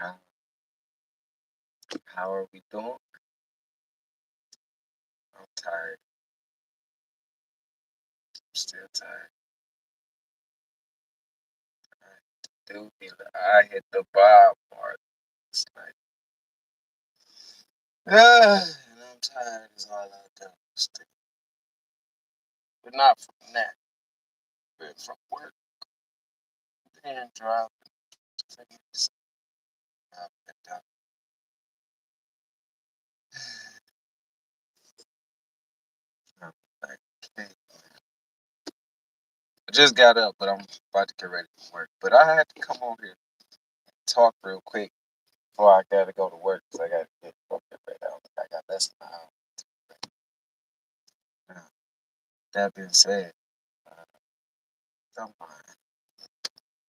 How, how are we doing? I'm tired. I'm still tired. I hit the bar part. It's like, and I'm tired is all I do. But not from that, but from work. And driving. Things up and down. I'm like, okay. I just got up, but I'm about to get ready for work. But I had to come on here and talk real quick before I gotta go to work because I gotta get fucking ready. I got less than an hour. Now, that being said, uh, don't mind.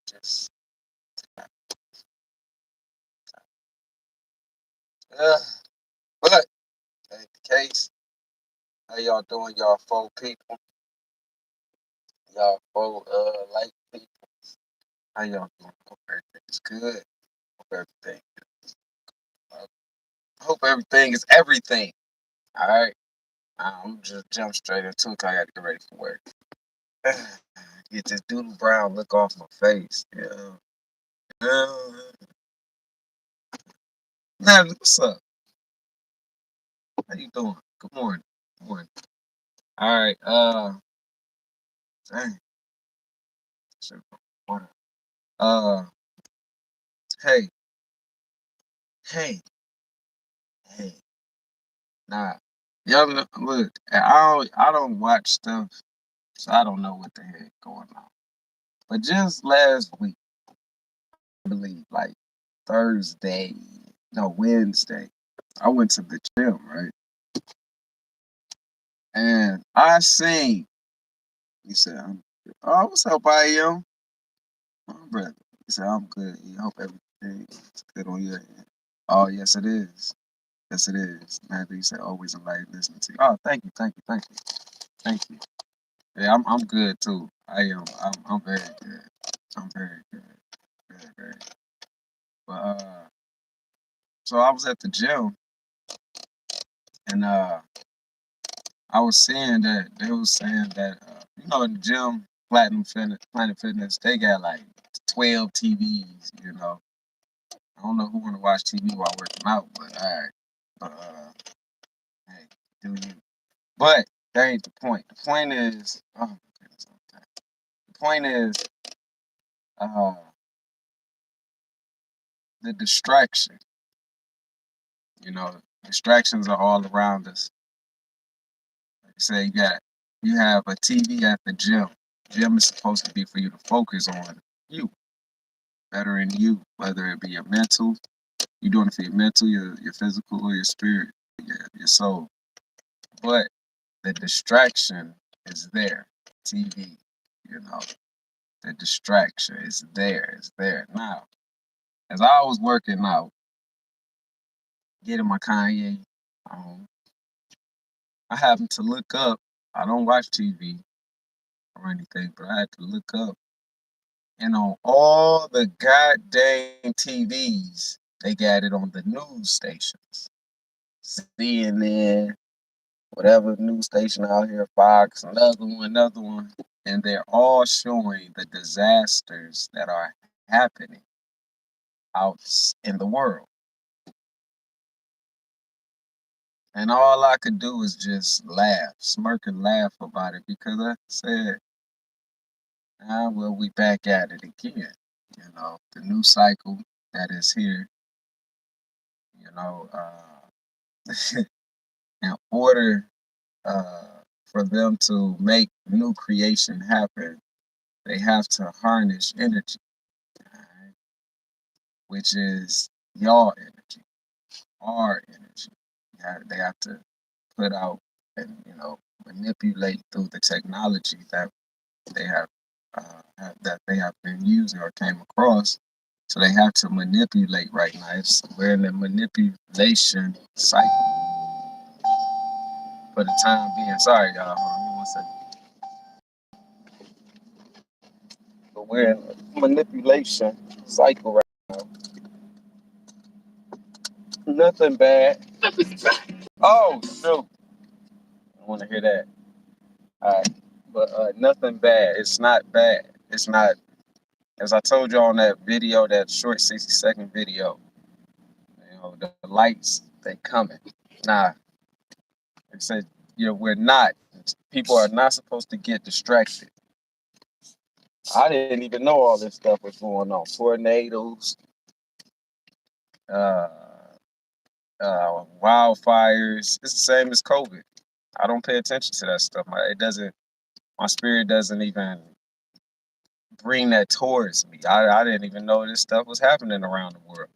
Just, uh, but ain't the case. How y'all doing, y'all folk people? Y'all folk like people? How y'all doing? Hope everything's good. Hope everything. Uh, hope everything is everything. All right. I'm just jump straight into it 'cause I got to get ready for work. Get this doodle brown look off my face. Yeah. Natalie, what's up? How you doing? Good morning. Good morning. All right. Dang. Shit, water. Uh, hey, hey, hey. Nah. Y'all look. I don't watch stuff, so I don't know what the heck going on. But just last week, I believe, like Thursday, no Wednesday, I went to the gym, right? And I seen. He said, "Oh, what's up, I am, brother?" He said, "I'm good. I hope everything is good on your end." Oh, yes, it is. Yes, it is. Man, he said, "Always a light listening to you." Oh, thank you, thank you, thank you, thank you. Yeah, I'm good too. I am. I'm very good. I'm very good. Very, very. But so I was at the gym and I was seeing that they was saying that in the gym, Planet Fitness, they got like 12 TVs. I don't know who want to watch TV while working out, but all right. But hey, do you? But that ain't the point. The point is, oh my goodness, okay. The point is, uh, the distraction. Distractions are all around us. Like you say, you have a TV at the gym. Gym is supposed to be for you to focus on you, bettering you, whether it be your mental, you're doing it for your mental, your physical, or your spirit, your soul. But the distraction is there. TV, you know, the distraction is there. It's there. Now, as I was working out, getting my Kanye, um, I happened to look up. I don't watch TV or anything, but I had to look up. And on all the goddamn TVs, they got it on the news stations. CNN, whatever news station out here, Fox, another one. And they're all showing the disasters that are happening out in the world. And all I could do is just laugh, smirk and laugh about it because I said, well, we back at it again. The new cycle that is here, you know, in order for them to make new creation happen, they have to harness energy, right? Which is your energy, our energy. They have to put out and manipulate through the technology that they that they have been using or came across. So they have to manipulate right now. We're in the manipulation cycle for the time being. Sorry, y'all. Hold on, give me 1 second. But we're in a manipulation cycle right now. Nothing bad. Oh, shoot. I want to hear that. All right. But nothing bad. It's not bad. It's not, as I told you on that video, that short 60-second video, the lights, they coming. Nah, it said, we're not. People are not supposed to get distracted. I didn't even know all this stuff was going on. Tornadoes, uh, wildfires. It's the same as COVID. I don't pay attention to that stuff. My spirit doesn't even bring that towards me. I didn't even know this stuff was happening around the world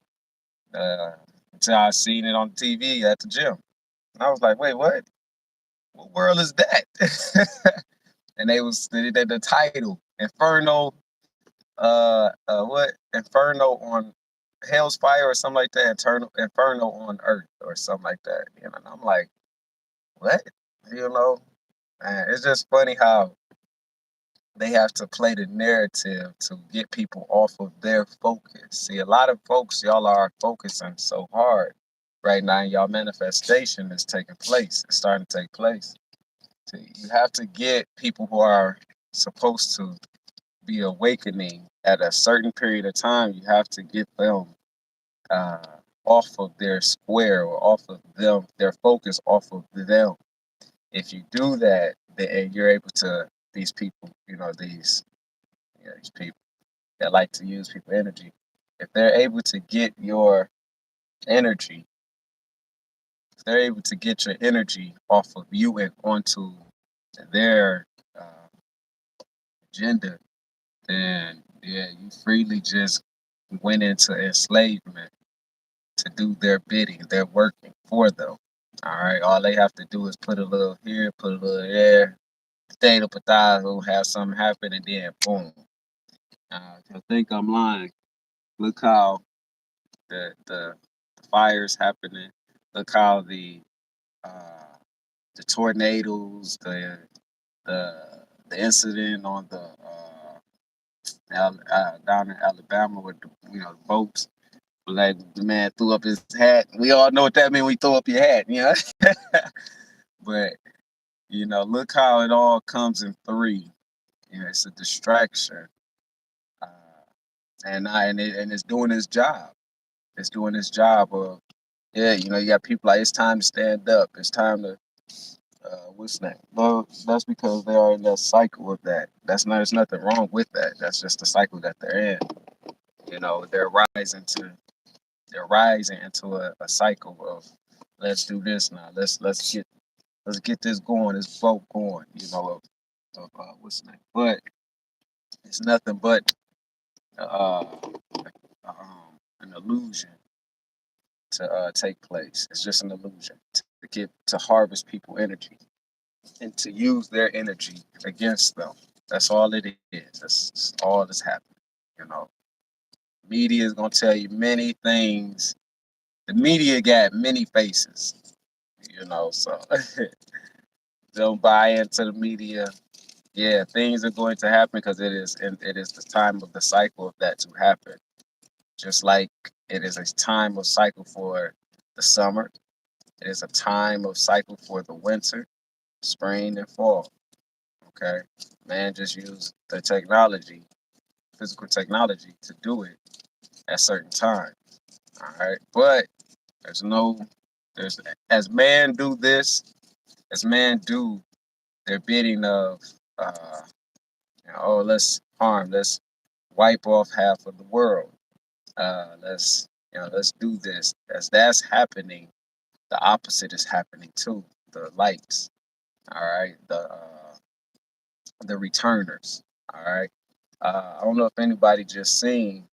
uh, until I seen it on TV at the gym. And I was like, wait, what? What world is that? And the title Inferno, what Inferno on Hell's Fire or something like that. Inferno on Earth or something like that. And I'm like, what? You know, and it's just funny how they have to play the narrative to get people off of their focus. See, a lot of folks, y'all are focusing so hard right now, and y'all manifestation is taking place. It's starting to take place. So you have to get people who are supposed to be awakening at a certain period of time. You have to get them uh, off of their square or off of them, their focus off of them. If you do that, then you're able to these people, these people that like to use people energy. If they're able to get your energy, if they're able to get your energy off of you and onto their uh, agenda, then yeah, you freely just went into enslavement to do their bidding. They're working for them. All right. All they have to do is put a little here, put a little there, potato, potato, have something happen, and then boom. I think I'm lying. Look how the fires happening. Look how uh, the tornadoes, the incident on down in Alabama with the boats. Like the man threw up his hat. We all know what that means. We throw up your hat. But look how it all comes in three. It's a distraction, uh, and it's doing its job. It's doing its job of you got people like it's time to stand up. It's time to what's that? Well, that's because they are in that cycle of that. There's nothing wrong with that. That's just the cycle that they're in. They're they're rising into a cycle of let's do this now. Let's get this going. This boat going. What's the name? But it's nothing but uh, an illusion to take place. It's just an illusion to harvest people energy and to use their energy against them. That's all it is. That's all that's happening. You know, media is gonna tell you many things. The media got many faces. So don't buy into the media. Yeah, things are going to happen because it is the time of the cycle of that to happen. Just like it is a time of cycle for the summer, it is a time of cycle for the winter, spring, and fall. Okay, man, just use the technology, physical technology, to do it at certain times. All right, but there's no, there's as man do this, as man do their bidding of, uh, let's wipe off half of the world. Let's do this. As that's happening, the opposite is happening too. The lights, all right, the returners, all right. I don't know if anybody just seen.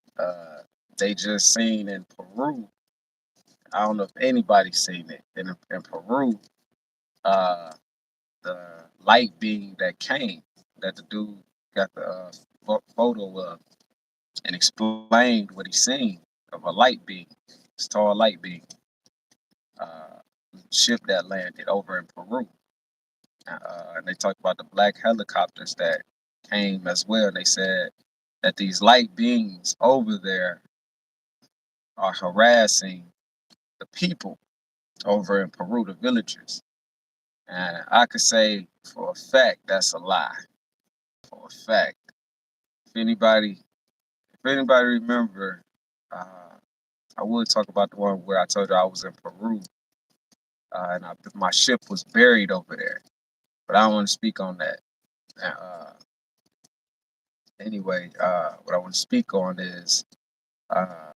They just seen in Peru. I don't know if anybody's seen it in Peru. Uh, the light beam that came that the dude got the photo of and explained what he seen of a light beam, this tall light beam, uh, ship that landed over in Peru. And they talked about the black helicopters that came as well. And they said that these light beams over there are harassing the people over in Peru, the villagers. And I could say for a fact that's a lie. For a fact. If anybody if anybody remember, uh, I would talk about the one where I told you I was in Peru, and my ship was buried over there. But I don't want to speak on that. Uh, anyway, what I want to speak on is uh,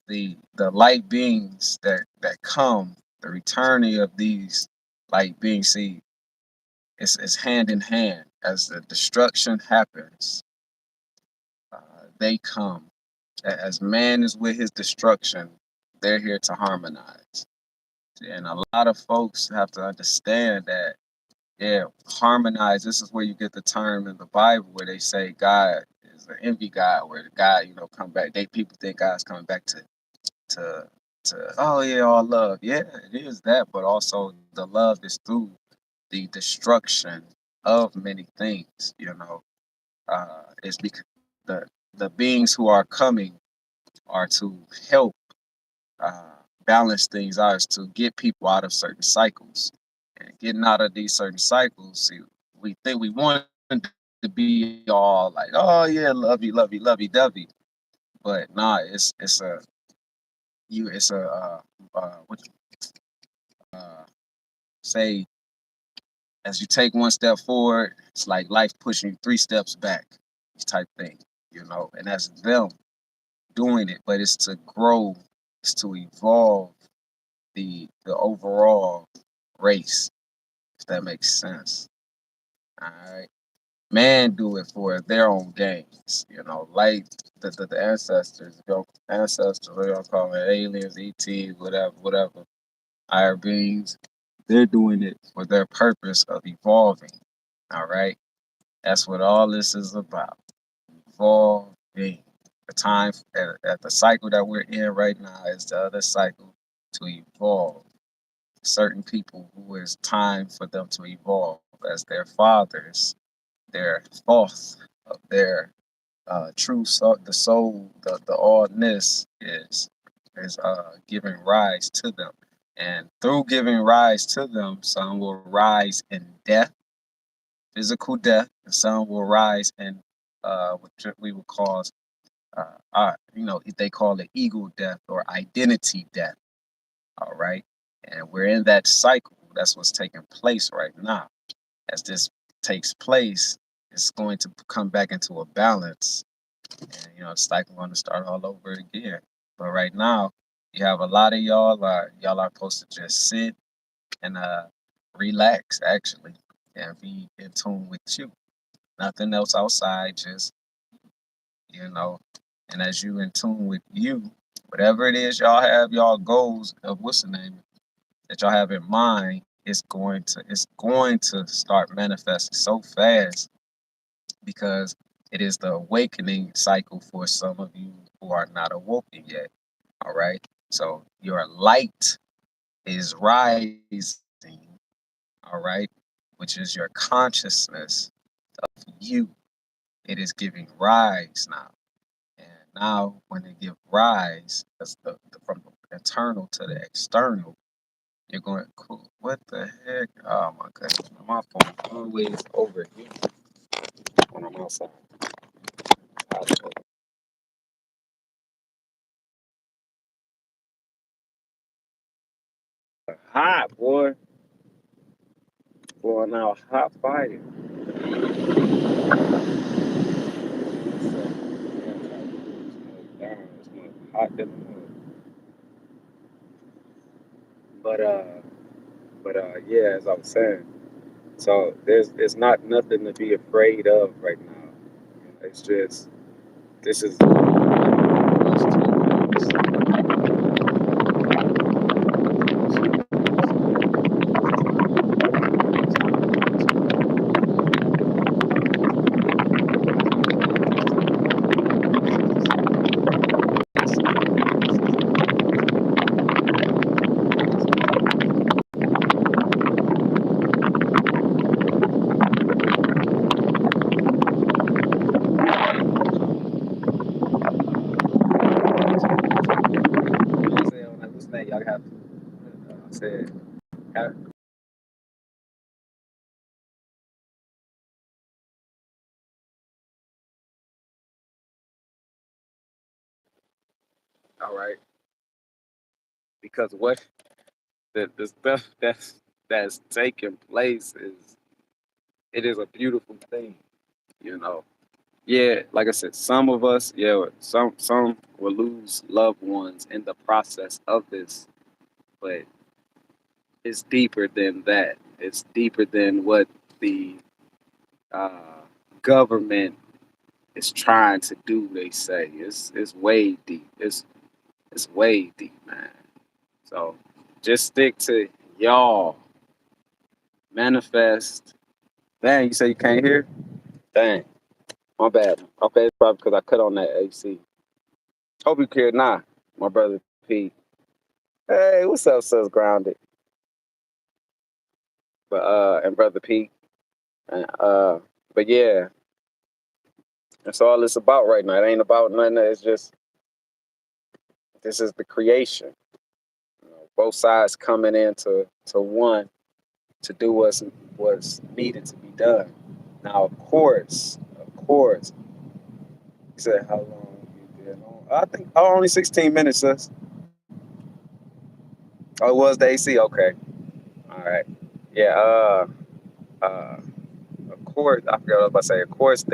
the light beings that come, the returning of these light beings. See, it's hand in hand. As the destruction happens, they come. As man is with his destruction, they're here to harmonize. And a lot of folks have to understand that, yeah, harmonize. This is where you get the term in the Bible where they say God is an envy God, where the God, come back. People think God's coming back to oh yeah, all love. Yeah, it is that, but also the love is through the destruction of many things. It's because the the beings who are coming are to help uh, balance things out, is to get people out of certain cycles. And getting out of these certain cycles, see, we think we want to be all like, oh yeah, lovey, lovey dovey, but nah, it's a what uh, say as you take one step forward, it's like life pushing you 3 steps back, type thing, and that's them doing it, but it's to grow, it's to evolve the overall race, if that makes sense. All right. Man do it for their own gains, like the ancestors, we don't call it aliens, ETs, whatever, higher beings. They're doing it for their purpose of evolving. All right. That's what all this is about. Evolving. The time at the cycle that we're in right now is the other cycle to evolve. Certain people who is time for them to evolve as their fathers, their thoughts of their true soul, the soul, the allness is giving rise to them. And through giving rise to them, some will rise in death, physical death, and some will rise in what we would call, they call it ego death or identity death. All right. And we're in that cycle. That's what's taking place right now. As this takes place, it's going to come back into a balance. And, the cycle going to start all over again. But right now, you have a lot of y'all are supposed to just sit and relax, actually, and be in tune with you. Nothing else outside, just, and as you in tune with you, whatever it is y'all have, y'all goals of what's the name that y'all have in mind, it's going to start manifesting so fast because it is the awakening cycle for some of you who are not awoken yet. All right. So your light is rising. All right. Which is your consciousness of you. It is giving rise now. And now when it gives rise, that's from the internal to the external, you're going, cool. What the heck? Oh my goodness. My phone always over here when I'm outside. Hot, boy. Going out hot fire. Hot than the But yeah, as I was saying, so it's not nothing to be afraid of right now. It's just this is said, ha- all right, because what the stuff that's taking place is it is a beautiful thing, you know. Yeah, like I said, some of us, yeah, some will lose loved ones in the process of this, but it's deeper than that. It's deeper than what the uh, government is trying to do. They say it's way deep. It's way deep, man. So just stick to y'all. Manifest. Dang, you say you can't hear? Dang, my bad. Okay, it's probably because I cut on that AC. Hope you care now, my brother P. Hey, what's up, sis grounded? But and brother P. And, but yeah, that's all it's about right now. It ain't about nothing. It's just this is the creation. You know, both sides coming into to one to do what's needed to be done. Now, of course, you said how long you been on? I think only 16 minutes, sis. Oh, it was the AC. Okay, all right. Yeah. Uh, of course, I forgot what I was about to say. Of course,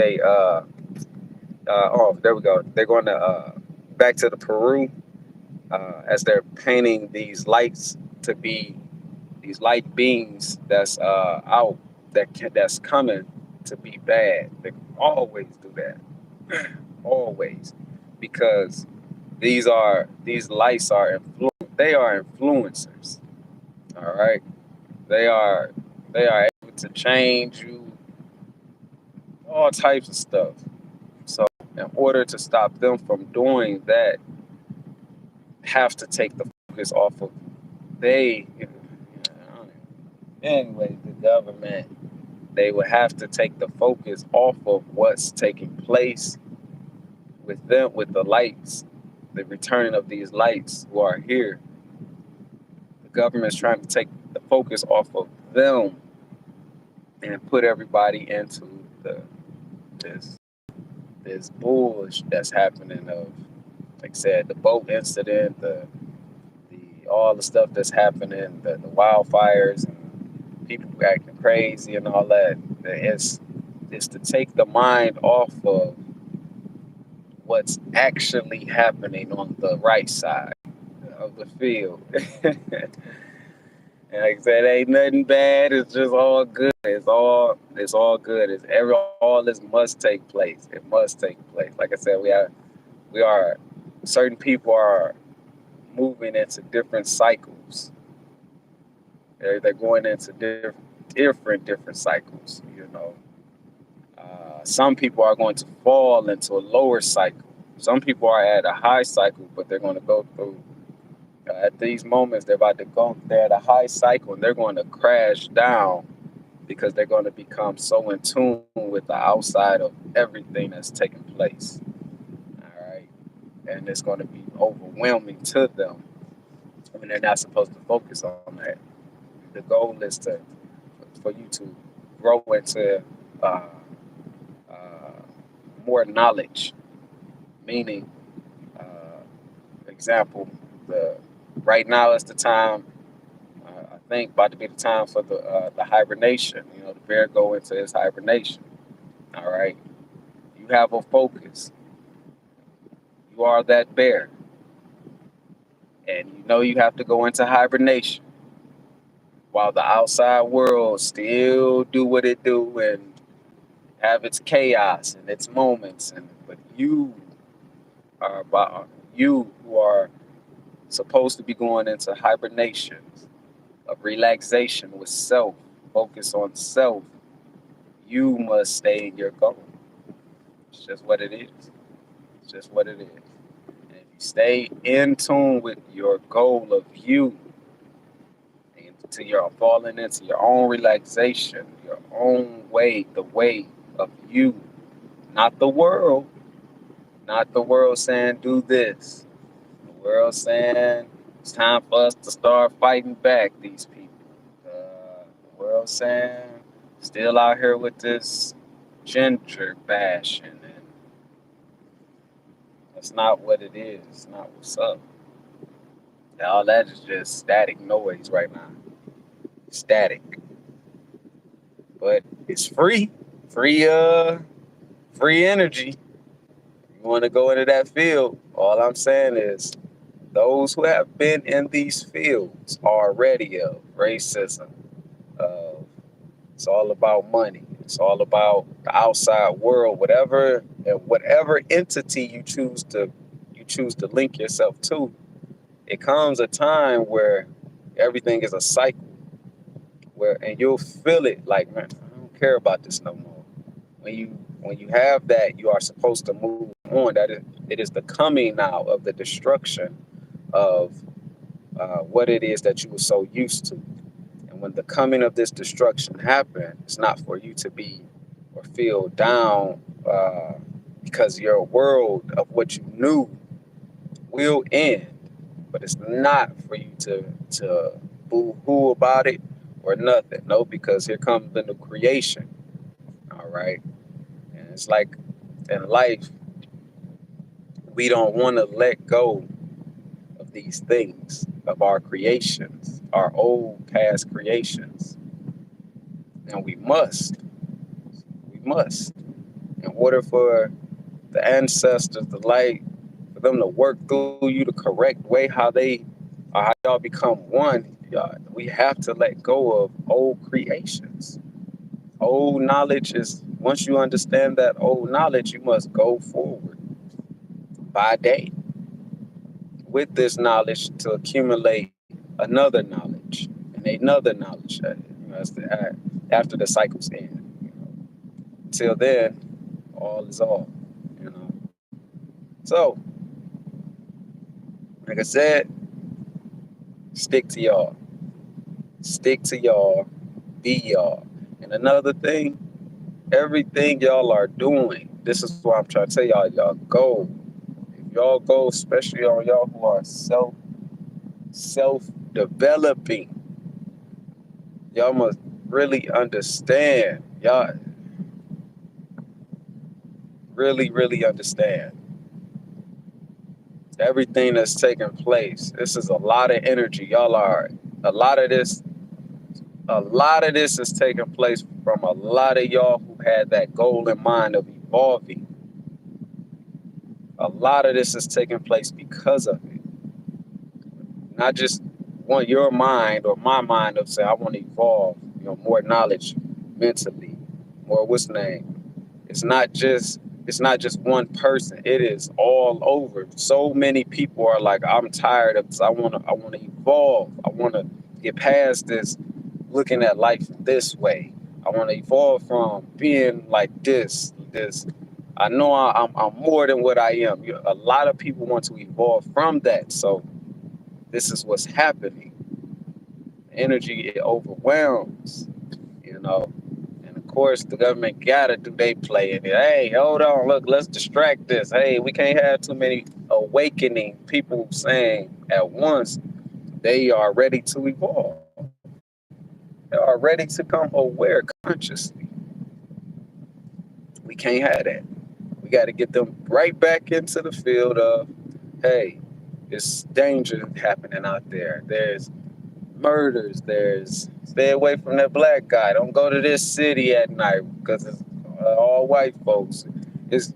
oh, there we go. They're going to back to the Peru as they're painting these lights to be these light beings that's out that's coming to be bad. They always do that, always, because these lights are they are influencers. All right, they are they are able to change you all types of stuff. So in order to stop them from doing that, have to take the focus off of they. Anyway, the government they would have to take the focus off of what's taking place with them, with the lights, the returning of these lights who are here. The government's trying to take the focus off of them and put everybody into the this this bullshit that's happening of, like I said, the boat incident, the all the stuff that's happening, the wildfires and people acting crazy and all that. It's to take the mind off of what's actually happening on the right side of the field. And like I said, ain't nothing bad. It's just all good. It's all good. All this must take place. It must take place. Like I said, we are certain people are moving into different cycles. They're going into different cycles. You know, some people are going to fall into a lower cycle. Some people are at a high cycle, but they're going to go through. At these moments, they're about to go. They're at a high cycle, and they're going to crash down because they're going to become so in tune with the outside of everything that's taking place. All right, and it's going to be overwhelming to them. I mean, they're not supposed to focus on that. The goal is to for you to grow into uh, uh, more knowledge, meaning, uh, example, the right now is the time. I think about to be the time for the hibernation. You know, the bear go into his hibernation. All right, you have a focus. You are that bear, and you know you have to go into hibernation while the outside world still do what it do and have its chaos and its moments. And but are about you who are supposed to be going into hibernation of relaxation with self, focus on self. You must stay in your goal. It's just what it is. It's just what it is. And if you stay in tune with your goal of you, into your falling into your own relaxation, your own way, the way of you, not the world, not the world saying do this, the world saying It's time for us to start fighting back these people. The world saying still out here with this gender bashing, and that's not what it is. It's not what's up. All that is just static noise right now. Static, but it's free, free, free energy. You want to go into that field? All I'm saying is those who have been in these fields already of racism, of it's all about money. It's all about the outside world, whatever and whatever entity you choose to link yourself to. It comes a time where everything is a cycle, where and you'll feel it like, man, I don't care about this no more. When you have that, you are supposed to move on. It is the coming now of the destruction of what it is that you were so used to. And when the coming of this destruction happened, it's not for you to be or feel down because your world of what you knew will end. But it's not for you to boo hoo about it or nothing. No, because here comes the new creation. All right. And it's like in life, we don't want to let go of these things, of our creations, our old past creations. And we must, in order for the ancestors, the light, for them to work through you the correct way, how y'all become one, we have to let go of old creations. Old knowledge is, once you understand that old knowledge, you must go forward by day with this knowledge to accumulate another knowledge and another knowledge after the cycles end. Till then, all is all. You know. So, like I said, stick to y'all. Stick to y'all. Be y'all. And another thing, everything y'all are doing, this is what I'm trying to tell y'all. Y'all go. If y'all go, especially on y'all who are self developing, y'all must really understand. Y'all really understand everything that's taking place. This is a lot of energy. Y'all are a lot of this. A lot of this is taking place from a lot of y'all who had that goal in mind of evolving. A lot of this is taking place because of it. Not just want your mind or my mind of saying I want to evolve. More knowledge mentally, more what's name. It's not just one person. It is all over. So many people are like, I'm tired of this. I wanna evolve. I wanna get past this looking at life this way. I wanna evolve from being like this. I know I'm more than what I am. A lot of people want to evolve from that. So this is what's happening. Energy, it overwhelms, you know. And of course, the government gotta do they play in it. Hey, hold on, look, let's distract this. Hey, we can't have too many awakening people saying at once they are ready to evolve. They are ready to come aware consciously. We can't have that. We got to get them right back into the field of, hey, it's danger happening out there. There's murders. There's stay away from that black guy. Don't go to this city at night because it's all white folks. It's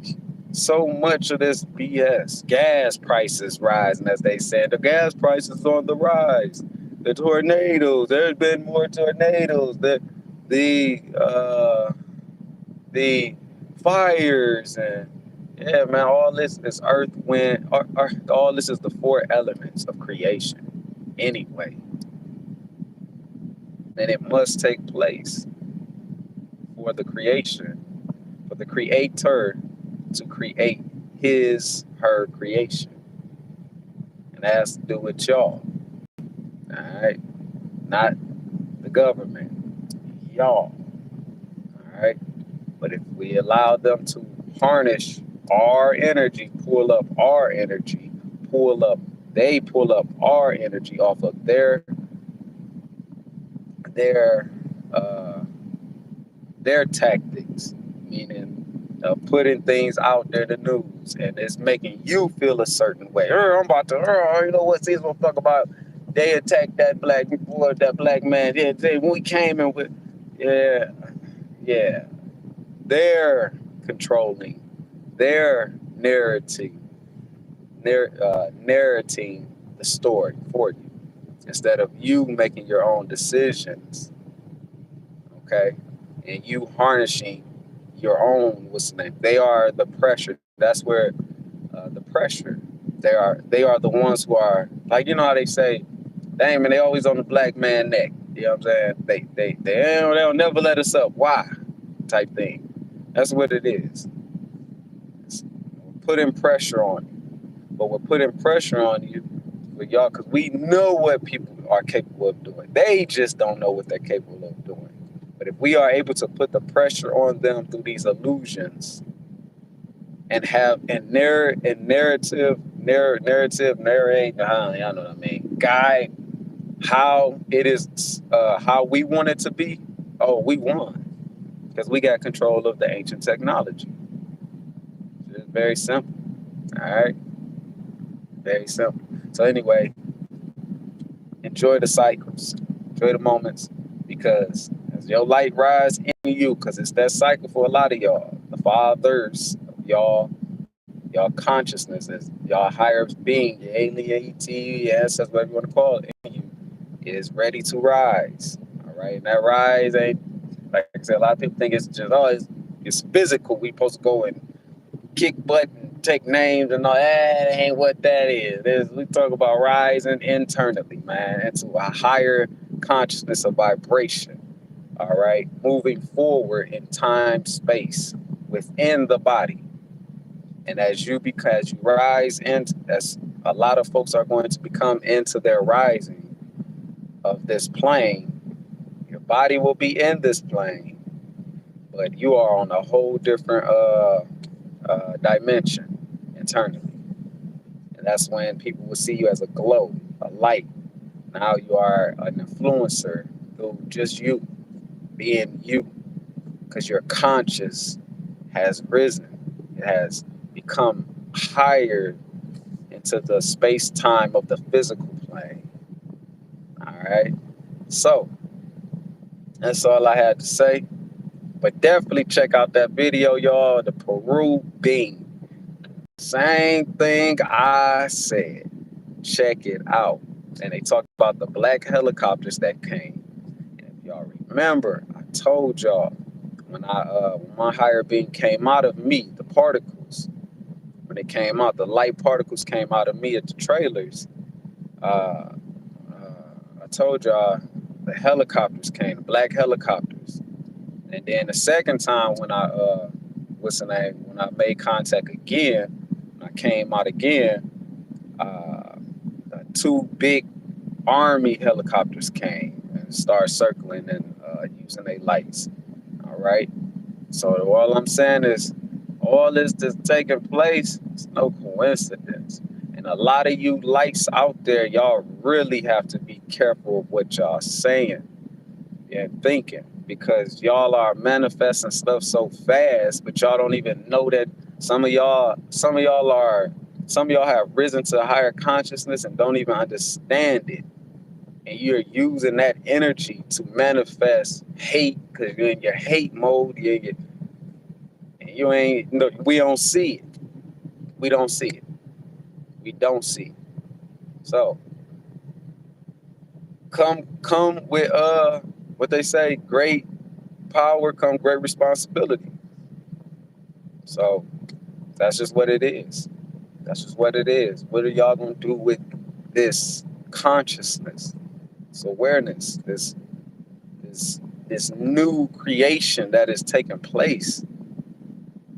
so much of this BS. Gas prices rising, as they said. The gas prices on the rise. The tornadoes. There's been more tornadoes. The the fires and yeah, man. All this is earth, wind. All this is the four elements of creation. Anyway, and it must take place for the creation, for the creator to create her creation. And that has to do with y'all. All right. Not the government. Y'all. All right. But if we allow them to harness our energy, pull up our energy, pull up They pull up our energy off of their uh, their tactics, meaning putting things out there in the news, and it's making you feel a certain way. I'm about to, you know what? See, gonna talk about they attacked that black boy, that black man. Yeah, when we came in with, yeah, yeah, they're controlling their narrating the story for you instead of you making your own decisions, okay? And you harnessing your own, what's the name? They are the pressure. That's where the pressure. They are the ones who are like, you know how they say, dang man, they always on the black man neck. You know what I'm saying? They'll never let us up. Why? Type thing. That's what it is. It's putting pressure on you. But we're putting pressure on you with y'all because we know what people are capable of doing. They just don't know what they're capable of doing. But if we are able to put the pressure on them through these illusions and have narrate, y'all know what I mean, guide how it is, how we want it to be. Oh, we won because we got control of the ancient technology. It's very simple. All right, very simple. So anyway, enjoy the cycles, enjoy the moments, because as your light rise in you, because it's that cycle for a lot of y'all, the fathers of y'all consciousness is y'all higher being, your alien ET, ancestors, whatever you want to call it, in you is ready to rise. All right, and that rise ain't, like I said, a lot of people think it's just it's physical. We supposed to go and kick butt and take names and all that. Ain't what that is. We talk about rising internally, man, into a higher consciousness of vibration. All right, moving forward in time, space, within the body. And because you rise into, as a lot of folks are going to become into their rising of this plane, your body will be in this plane, but you are on a whole different dimension internally. And that's when people will see you as a glow, a light. Now you are an influencer through just you being you, because your conscious has risen. It has become higher into the space time of the physical plane. All right. So that's all I had to say. But definitely check out that video, y'all. The Peru bean. Same thing I said. Check it out. And they talked about the black helicopters that came. And if y'all remember, I told y'all when my higher being came out of me, the particles, when they came out, the light particles came out of me at the trailers. Uh, I told y'all the helicopters came, the black helicopters. And then the second time when when I made contact again, when I came out again, uh, two big army helicopters came and started circling and using their lights. All right. So all I'm saying is, all this that's taking place, it's no coincidence. And a lot of you lights out there, y'all really have to be careful of what y'all saying and thinking, because y'all are manifesting stuff so fast, but y'all don't even know that some of y'all have risen to a higher consciousness and don't even understand it. And you're using that energy to manifest hate because you're in your hate mode. You ain't, no, we don't see it. We don't see it. We don't see it. So come with what they say, great power come great responsibility. So that's just what it is. That's just what it is. What are y'all gonna do with this consciousness, this awareness, this this new creation that is taking place?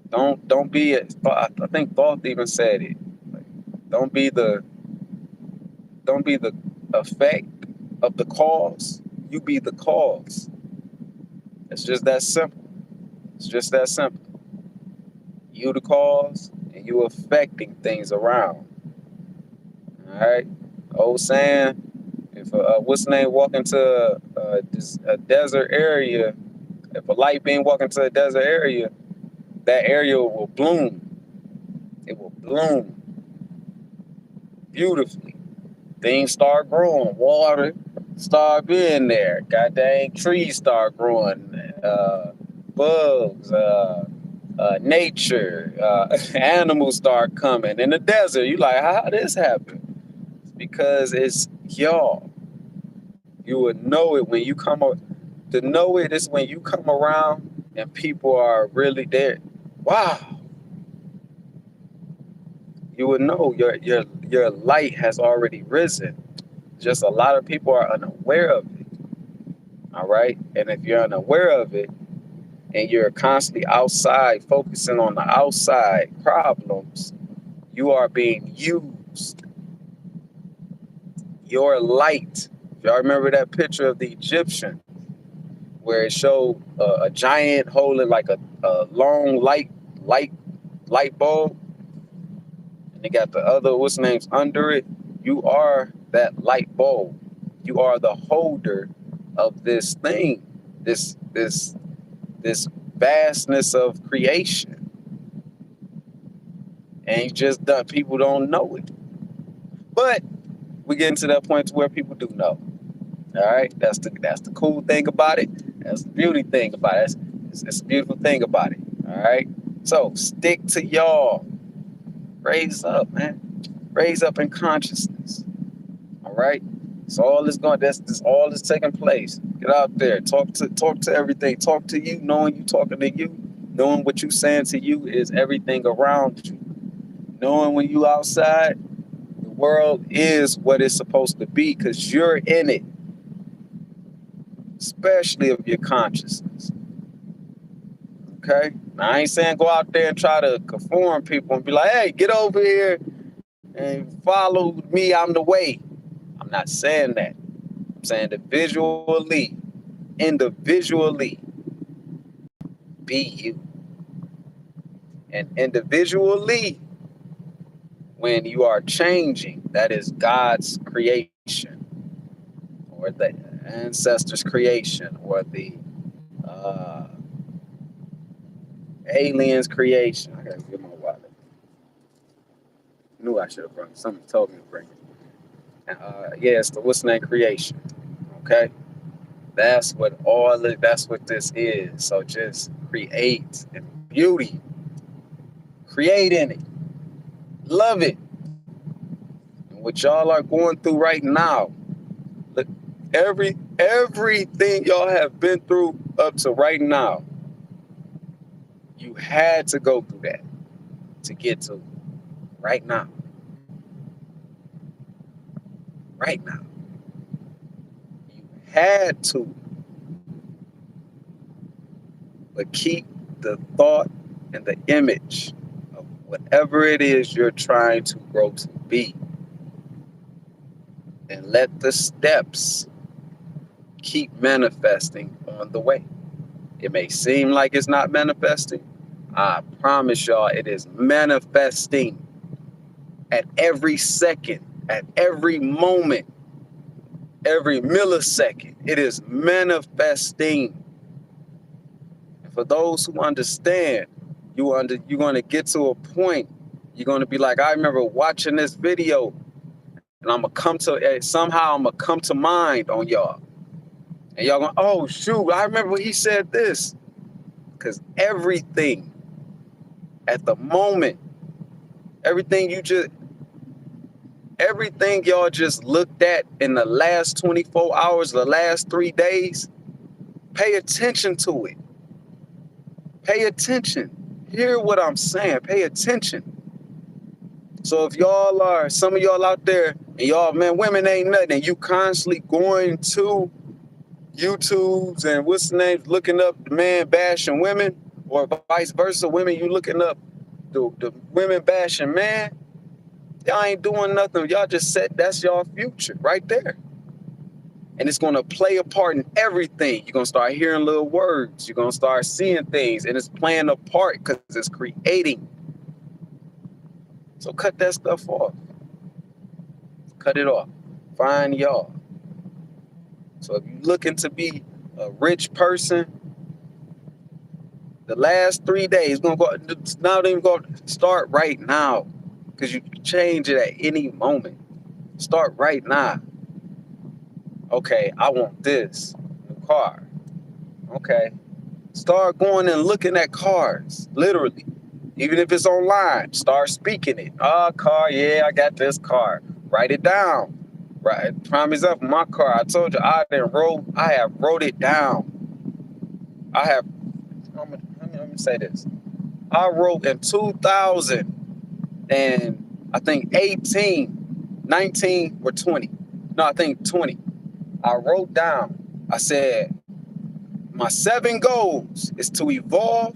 Don't be. I think Thoth even said it. Like, don't be the don't be the effect of the cause. You be the cause. It's just that simple. It's just that simple. You the cause, and you affecting things around. All All right. Old saying, if what's the name walk into a desert area, if a light beam walk into a desert area, that area will bloom. It will bloom beautifully. Things start growing, water start being there. God dang, trees start growing, bugs, nature, animals start coming. In the desert, you like, how this happen? It's because it's y'all. You would know it when you come. To know it is when you come around and people are really there. Wow, you would know your light has already risen. Just a lot of people are unaware of it. All right, and if you're unaware of it and you're constantly outside focusing on the outside problems, you are being used. Your light. Y'all remember that picture of the Egyptian where it showed a giant holding like a long light light bulb, and they got the other what's names under it. You are that light bulb. You are the holder of this thing, this vastness of creation, and you just done. People don't know it, but we get into that point to where people do know. All right, that's the cool thing about it. That's the beauty thing about it. It's a beautiful thing about it. All right, so stick to y'all. Raise up, man. Raise up in consciousness. All right. So all is going. That's all is taking place. Get out there. Talk to everything. Talk to you, knowing you talking to you, knowing what you saying to you is everything around you. Knowing when you outside, the world is what it's supposed to be because you're in it, especially of your consciousness. Okay. Now, I ain't saying go out there and try to conform people and be like, hey, get over here and follow me. I'm the way. I'm not saying that. I'm saying individually, be you. And individually, when you are changing, that is God's creation, or the ancestors' creation, or the uh, aliens' creation. I gotta get my wallet. Knew I should have brought it. Somebody told me to bring it. Yeah, it's the what's the name creation. Okay, that's what this is. So just create in beauty, create in it, love it. And what y'all are going through right now, look, everything y'all have been through up to right now, you had to go through that to get to right now. Right now, you had to, but keep the thought and the image of whatever it is you're trying to grow to be, and let the steps keep manifesting on the way. It may seem like it's not manifesting. I promise y'all it is manifesting at every second, at every moment, every millisecond. It is manifesting. And for those who understand, you're going to get to a point, you're going to be like, I remember watching this video, and I'm going to come to, somehow I'm going to come to mind on y'all. And y'all going, oh, shoot, I remember when he said this. Because everything at the moment, everything everything y'all just looked at in the last 24 hours, the last 3 days, pay attention to it. Pay attention. Hear what I'm saying. Pay attention. So if some of y'all out there, and y'all, man, women ain't nothing, and you constantly going to YouTubes and what's the name, looking up the man bashing women, or vice versa, women, you looking up the women bashing man, y'all ain't doing nothing. Y'all just said that's y'all future right there. And it's going to play a part in everything. You're going to start hearing little words. You're going to start seeing things, and it's playing a part because it's creating. So cut that stuff off. Cut it off. Find y'all. So if you're looking to be a rich person, the last 3 days gonna go. Not even gonna start right now, because you can change it at any moment. Start right now. Okay, I want this new car. Okay, start going and looking at cars, literally. Even if it's online, start speaking it. Car, yeah, I got this car. Write it down. Right. Prime example, my car. I told you I have wrote it down. I have. Let me say this. I wrote in 2000 and I think 18, 19 or 20. No, I think 20. I wrote down. I said my 7 goals is to evolve.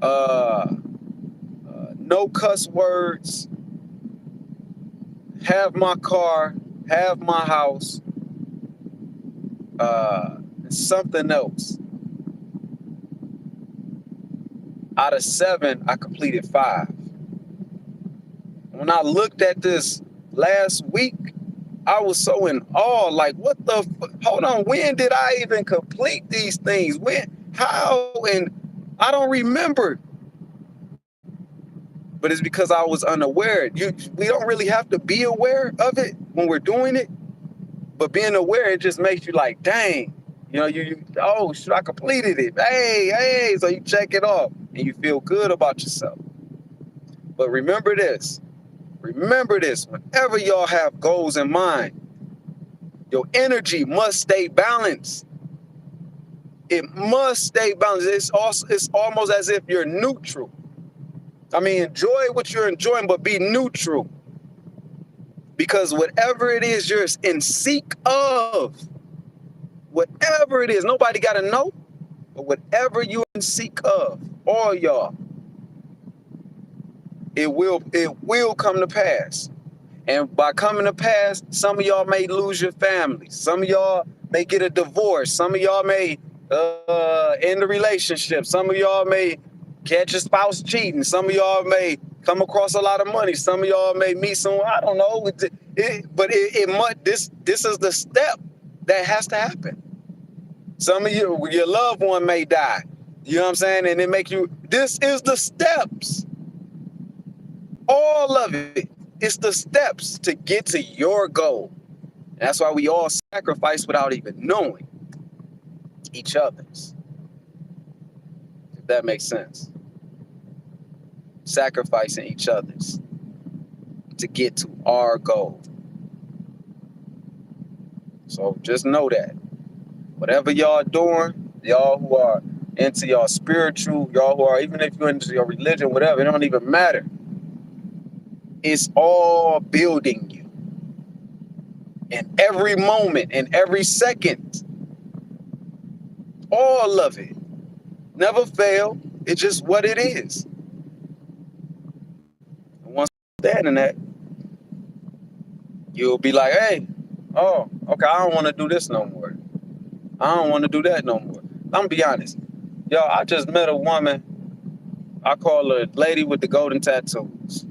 Uh, no cuss words. Have my car. Have my house. Something else. Out of 7, I completed 5. When I looked at this last week, I was so in awe. Like, what the? Hold on. When did I even complete these things? When? How? And I don't remember. But it's because I was unaware. We don't really have to be aware of it when we're doing it. But being aware, it just makes you like, dang. Oh, shoot, I completed it. Hey. So you check it off and you feel good about yourself. But remember this. Whenever y'all have goals in mind, your energy must stay balanced. It must stay balanced. It's almost as if you're neutral. I mean, enjoy what you're enjoying, but be neutral. Because whatever it is you're in seek of, whatever it is, nobody got to know, but whatever you're in seek of, all y'all, it will come to pass. And by coming to pass, some of y'all may lose your family. Some of y'all may get a divorce. Some of y'all may end a relationship. Some of y'all may catch a spouse cheating. Some of y'all may come across a lot of money. Some of y'all may meet someone. I don't know. This is the step that has to happen. Some of your loved one may die. You know what I'm saying? And it make you. This is the steps. All of it. It's the steps to get to your goal. And that's why we all sacrifice without even knowing each other's. If that makes sense. Sacrificing each other's to get to our goal. So just know that. Whatever y'all doing, y'all who are into y'all spiritual, y'all who are, even if you're into your religion, whatever, it don't even matter. It's all building you. In every moment, in every second. All of it. Never fail. It's just what it is. And once you understand that, you'll be like, hey, oh, okay, I don't want to do this no more. I don't want to do that no more. I'm gonna be honest. Yo, I just met a woman. I call her Lady with the Golden Tattoos.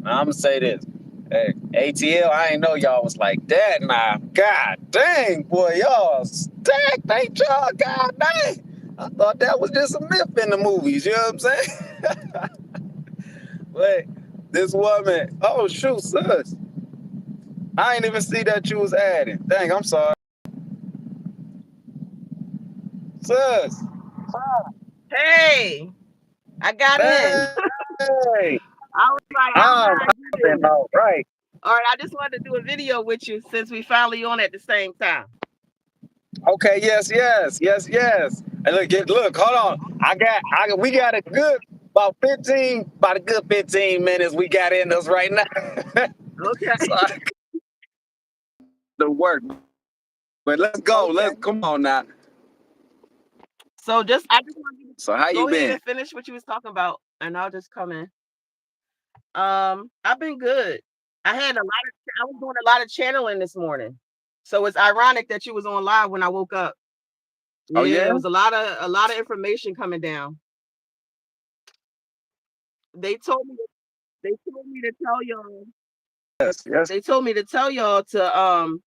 Now, I'm gonna say this. Hey, ATL, I ain't know y'all was like that now. God dang, boy, y'all stacked, ain't y'all? God dang. I thought that was just a myth in the movies, you know what I'm saying? But this woman, oh shoot, sis. I ain't even see that you was adding. Dang, I'm sorry. Sis. Hey, I got in. Dang. I was like, how I'm did I do hopping this? all right. All right, I just wanted to do a video with you since we finally on at the same time. Okay, yes. And look, hold on. We got about a good 15 minutes we got in us right now. Okay, So I to work. But let's go. okay. Let's come on now. So I just want you to So how you go ahead been? and finish what you was talking about, and I'll just come in. I've been good. I was doing a lot of channeling this morning, so it's ironic that you was on live when I woke up. Oh Yeah, it yeah? was a lot of information coming down. They told me they told me to tell y'all. yes. They told me to tell y'all to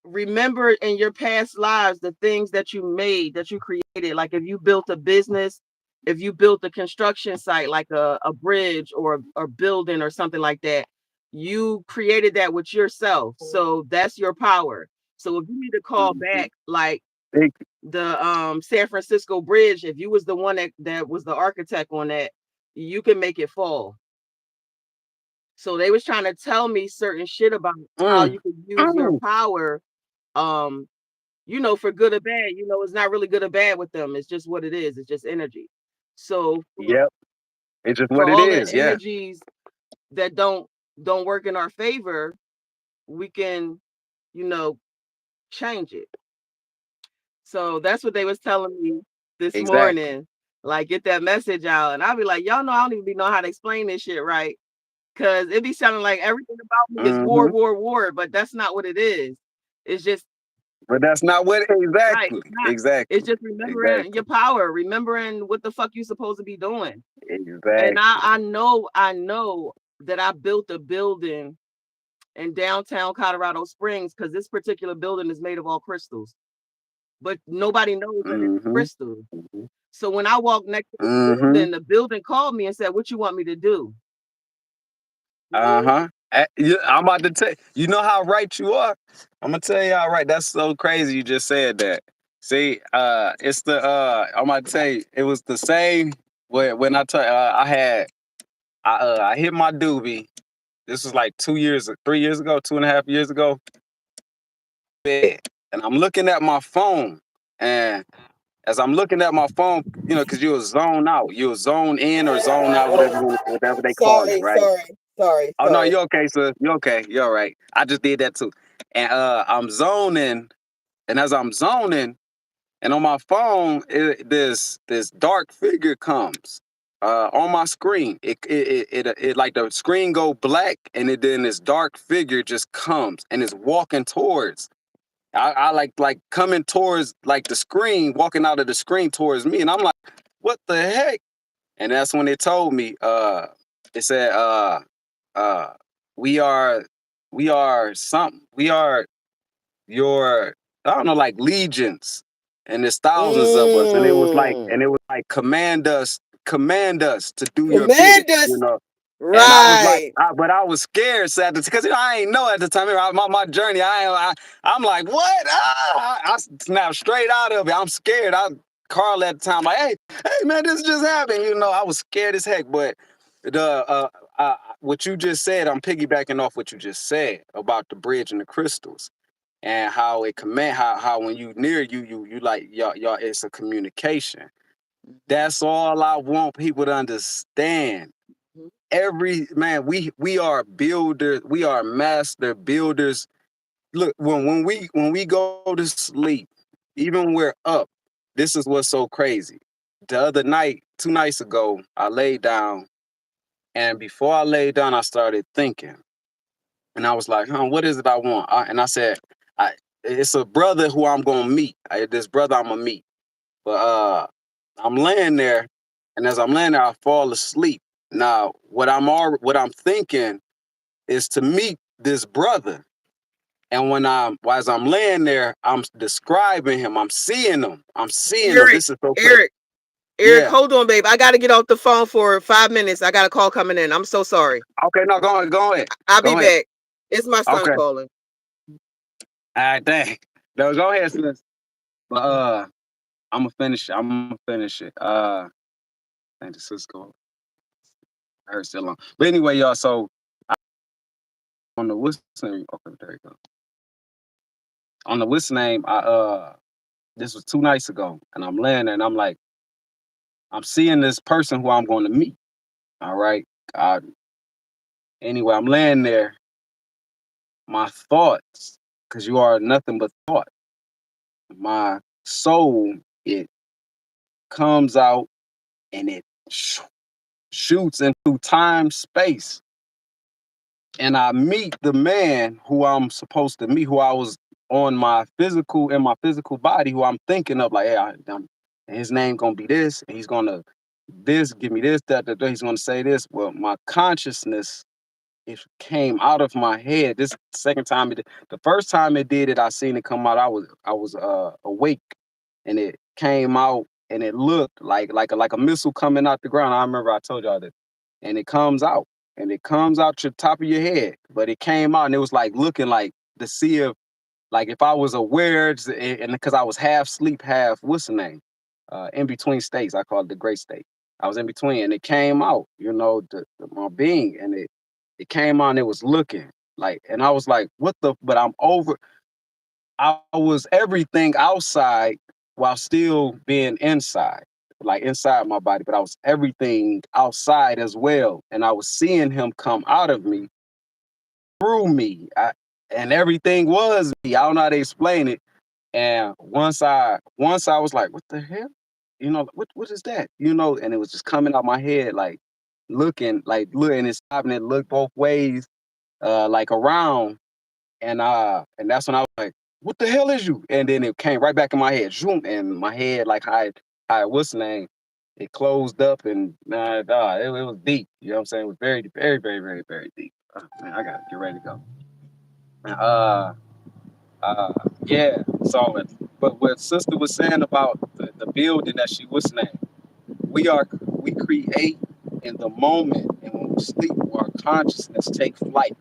remember in your past lives the things that you made, that you created. Like if you built a business, if you built a construction site, like a bridge or a building or something like that, you created that with yourself. So that's your power. So if you need to call Mhm. back, like Big- the San Francisco Bridge, if you was the one that was the architect on that, you can make it fall. So they was trying to tell me certain shit about how mm, you could use your mm. power, um, for good or bad. It's not really good or bad with them. It's just what it is. It's just energy. So Yep. It's just for what it all the is. Yeah. energies that don't work in our favor, we can, you know, change it. So that's what they was telling me this Exactly. morning. Like, get that message out. And I'll be like, y'all know I don't even be know how to explain this shit right. Cause it be sounding like everything about me is war, Hmm. war, war, but that's not what it is. It's just But that's not what. right. Exactly. It's not. It's Exactly. just remembering Exactly. your power, remembering what the fuck you supposed to be doing. And Exactly. I know that I built a building in downtown Colorado Springs because this particular building is made of all crystals, but nobody knows that it's Hmm. crystals. So when I walked next to Hmm. the building called me and said, "What you want me to do?" Uh-huh. I'm about to tell you know how right you are. I'm gonna tell you how right. That's so crazy you just said that. See, it's the I'm about to tell you, it was the same when I hit my doobie. This was like 2 years, 3 years ago, 2.5 years ago. Bed. And I'm looking at my phone. And as I'm looking at my phone, because you was zone out. You was zone in or zone out, whatever they call it, Sorry, right? sorry, sorry, Oh no, sorry. you okay, sir. You okay. You're all right. I just did that too. And I'm zoning, and as I'm zoning, and on my phone, this dark figure comes on my screen. It like the screen go black, and then this dark figure just comes and is walking towards. I like coming towards like the screen, walking out of the screen towards me, and I'm like, what the heck? And that's when they told me, it said, uh, we are, we are your, I don't know, like legions, and there's thousands of us, and Mm. it was like, command us to do your bidding, Command us. And I was like, Right. but I was scared, sad, because I ain't know at the time. My journey, I'm like, what? I snapped straight out of it. I'm scared. Carl at the time, like, hey, man, this just happened. I was scared as heck. But the what you just said, I'm piggybacking off what you just said about the bridge and the crystals, and how it command, how when you near you like y'all, it's a communication. That's all I want people to understand. Every man, we are builders, we are master builders. Look, when we go to sleep, even when we're up, this is what's so crazy. The other night, 2 nights ago, I laid down, and before I laid down, I started thinking, and I was like, what is it I want? And I said, it's a brother who I'm gonna meet. This brother I'm gonna meet. But I'm laying there, and as I'm laying there, I fall asleep. Now, what I'm thinking is to meet this brother. And as I'm laying there, I'm describing him. I'm seeing him. I'm seeing him. Eric, This is so crazy. Eric, Eric, Yeah. hold on, babe. I gotta get off the phone for 5 minutes. I got a call coming in. I'm so sorry. Okay. No, go ahead. Go ahead. I'll be Go ahead. back. It's my son Okay. calling. All right. Dang. No, go ahead, sis. But I'm gonna finish. I'm gonna finish it. I think the Cisco. I heard still on. But anyway, y'all. So on the what's name? Okay, there you go. On the what's name? This was 2 nights ago, and I'm laying there, and I'm like, I'm seeing this person who I'm going to meet. All right. Uh, anyway, I'm laying there. My thoughts, because you are nothing but thought. My soul, it comes out and it shoots into time, space, and I meet the man who I'm supposed to meet, who I was on in my physical body, who I'm thinking of, like, hey, his name gonna be this, and he's gonna give me this, that, he's gonna say this. Well, my consciousness it came out of my head. This second time the first time it did it, I seen it come out. I was awake, and it came out, and it looked like a missile coming out the ground. I remember I told y'all that, and it comes out, and it comes out your top of your head, but it came out, and it was like looking like the sea of, like if I was aware, and because I was half sleep, half what's the name, in between states. I call it the gray state. I was in between, and it came out, my being, and it came on. It was looking like, and I was like, "What the?" But I'm over. I was everything outside while still being inside, like inside my body. But I was everything outside as well, and I was seeing him come out of me, through me, and everything was me. I don't know how to explain it. And once I was like, "What the hell?" What is that? And it was just coming out my head, like looking, and stopping it, look both ways, like around, and that's when I was like, "What the hell is you?" And then it came right back in my head, zoom, and my head, like how what's the name? It closed up, and nah, it was deep. You know what I'm saying? It was very, very, very, very, very deep. Man, I gotta get ready to go. Uh, uh, yeah. So, but what sister was saying about the building that she was saying, we create in the moment, and when we sleep, our consciousness takes flight.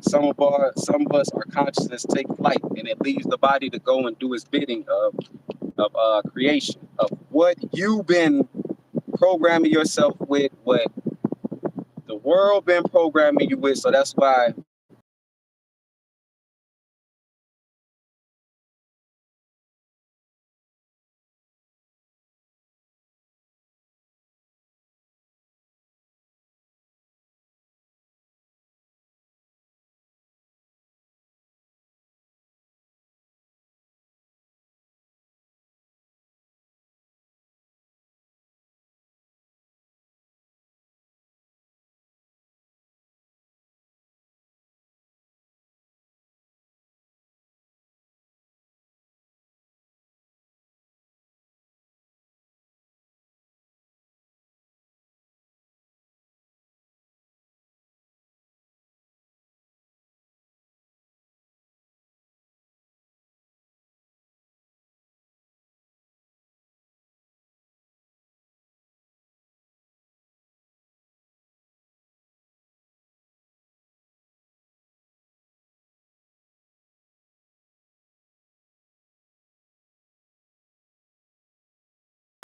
Some of us, our consciousness take flight, and it leaves the body to go and do its bidding of creation, of what you've been programming yourself with, what the world been programming you with. So that's why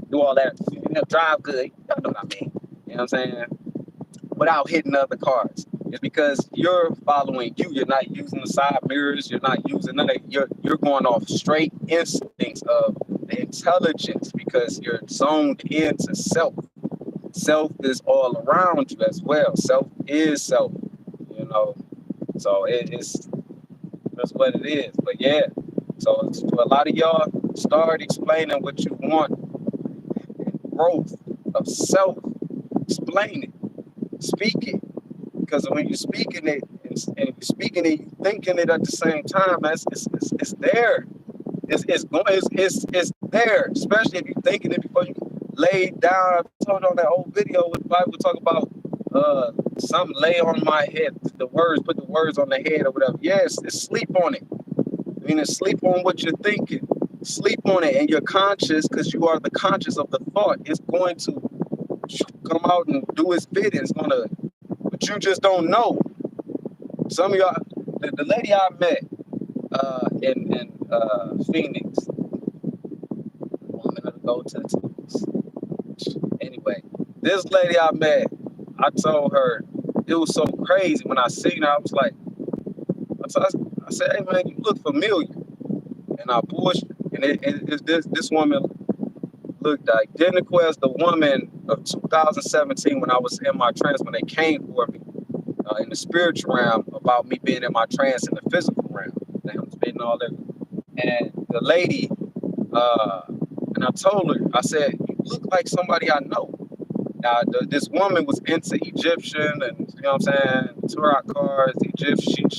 do all that, drive good. Y'all know what I mean. You know what I'm saying? Without hitting other cars. It's because you're following you. You're not using the side mirrors. You're not using none of. You're going off straight instincts of the intelligence because you're zoned into self. Self is all around you as well. Self is self. You know. So it's that's what it is. But yeah. So to a lot of y'all, start explaining what you want. Growth of self. Explain it. Speak it. Because when you're speaking it and you're speaking it, you're thinking it at the same time, man, it's there. It's there. Especially if you're thinking it before you lay down. I told you on that old video with the Bible talk about some lay on my head, put the words on the head or whatever. Yes, it's sleep on it. I mean, it's sleep on what you're thinking. Sleep on it, and you're conscious because you are the conscious of the thought. It's going to come out and do its bidding. It's gonna, but you just don't know. Some of y'all, the lady I met in Phoenix, woman of the go to the anyway, this lady I met, I told her it was so crazy when I seen her. I was like, I said, hey man, you look familiar, and I pushed, and this woman looked identical as the woman of 2017 when I was in my trance when they came for me in the spiritual realm about me being in my trance in the physical realm. And I'm spitting all that. And the lady, and I told her, I said, you look like somebody I know. Now, this woman was into Egyptian and, you know what I'm saying, Turok cards, Egyptian.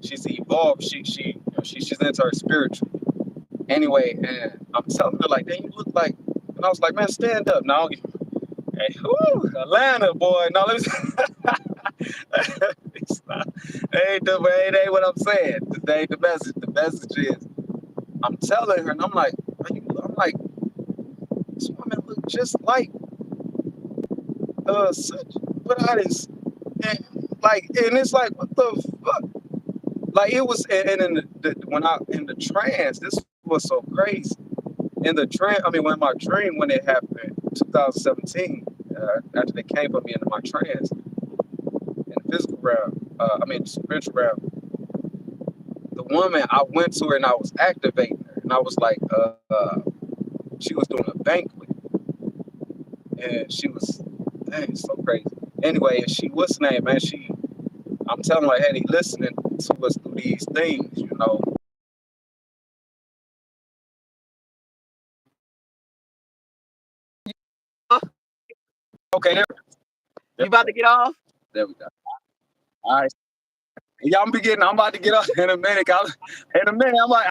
She's evolved. She's into her spiritual. Anyway, and I'm telling her, like, "Damn, you look like," and I was like, "Man, stand up." Now, hey, whoo, Atlanta, boy. Now, let me It's not, it ain't what I'm saying. That ain't the message. The message is I'm telling her, and I'm like, this woman look just like such, but I didn't, and it's like, what the fuck? Like it was, and in when I in the trance, this was so crazy. In the trance, I mean, when my dream when it happened, 2017, after they came for me into my trance in the physical realm, I mean, the spiritual realm, the woman I went to her and I was activating her, and I was like, she was doing a banquet, and she was, dang, it's so crazy. Anyway, and she, what's her name, man? I'm telling her, hey, they listening to us through these things, you know. Okay, You about to get off? there we go. All right. Yeah, I'm about to get off in a minute. In a minute, I'm like,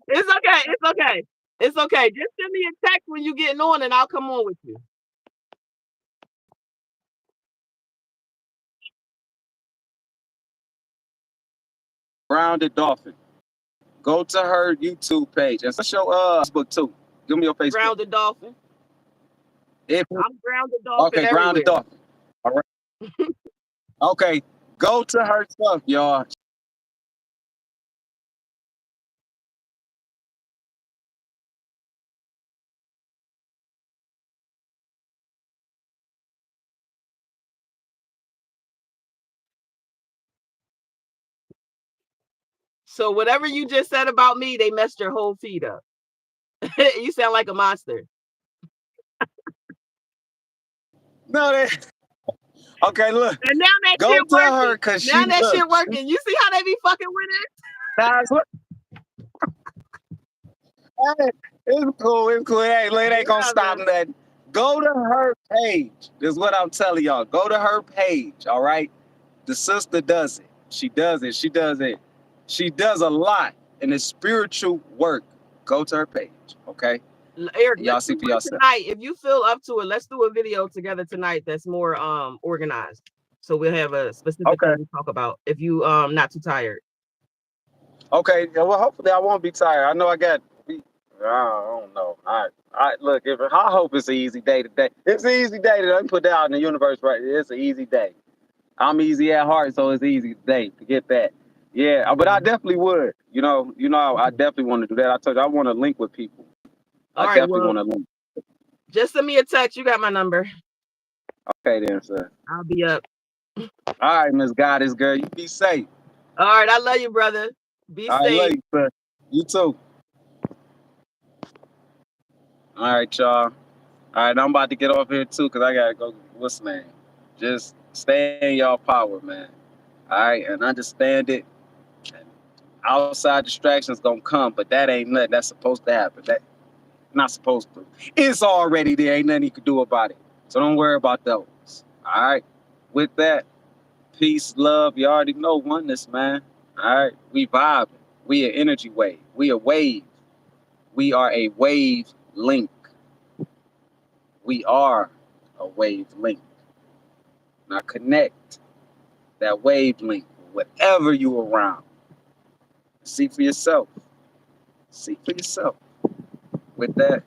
It's okay. It's okay. It's okay. Just send me a text when you getting on, and I'll come on with you. Grounded Dolphin. Go to her YouTube page and search your Facebook too. Give me your Facebook. Grounded Dolphin. I'm Grounded Dolphin Okay, everywhere. Grounded Dolphin. All right. Okay, go to her stuff, y'all. So whatever you just said about me, they messed your whole feed up. You sound like a monster. No, okay, look. And now that Go shit to working. her because Now that look, shit working. You see how they be fucking with it? guys, look. Hey, it's cool. It's cool. Hey, look, it ain't gonna stop nothing. Go to her page. This is what I'm telling y'all. Go to her page. All right. The sister does it. She does it. She does it. She does a lot in the spiritual work. Go to her page. Okay. Eric, And y'all let's see do for it yourself. tonight. If you feel up to it, let's do a video together tonight that's more organized. So we'll have a specific thing to talk about if you not too tired. Okay. Well, hopefully I won't be tired. I know I got. I don't know. I look. I hope it's an easy day today. It's an easy day. Let me put that out in the universe. Right. It's an easy day. I'm easy at heart, so it's easy today to get that. Yeah, but I definitely would. I definitely want to do that. I told you I want to link with people. All right, definitely want to link. Just send me a text. You got my number. Okay then, sir. I'll be up. All right, Miss Goddess girl, you be safe. All right, I love you, brother. Be safe. I love you, sir. You too. All right, y'all. All right, I'm about to get off here too, cause I gotta go. What's the name? Just stay in y'all power, man. All right, and understand it. Outside distractions gonna come, but that ain't nothing that's supposed to happen. That not supposed to. It's already there. Ain't nothing you can do about it. So don't worry about those. All right. With that, peace, love. You already know oneness, man. All right. We vibing. We an energy wave. We a wave. We are a wave link. We are a wave link. Now connect that wavelength, whatever you around. See for yourself. See for yourself. With that,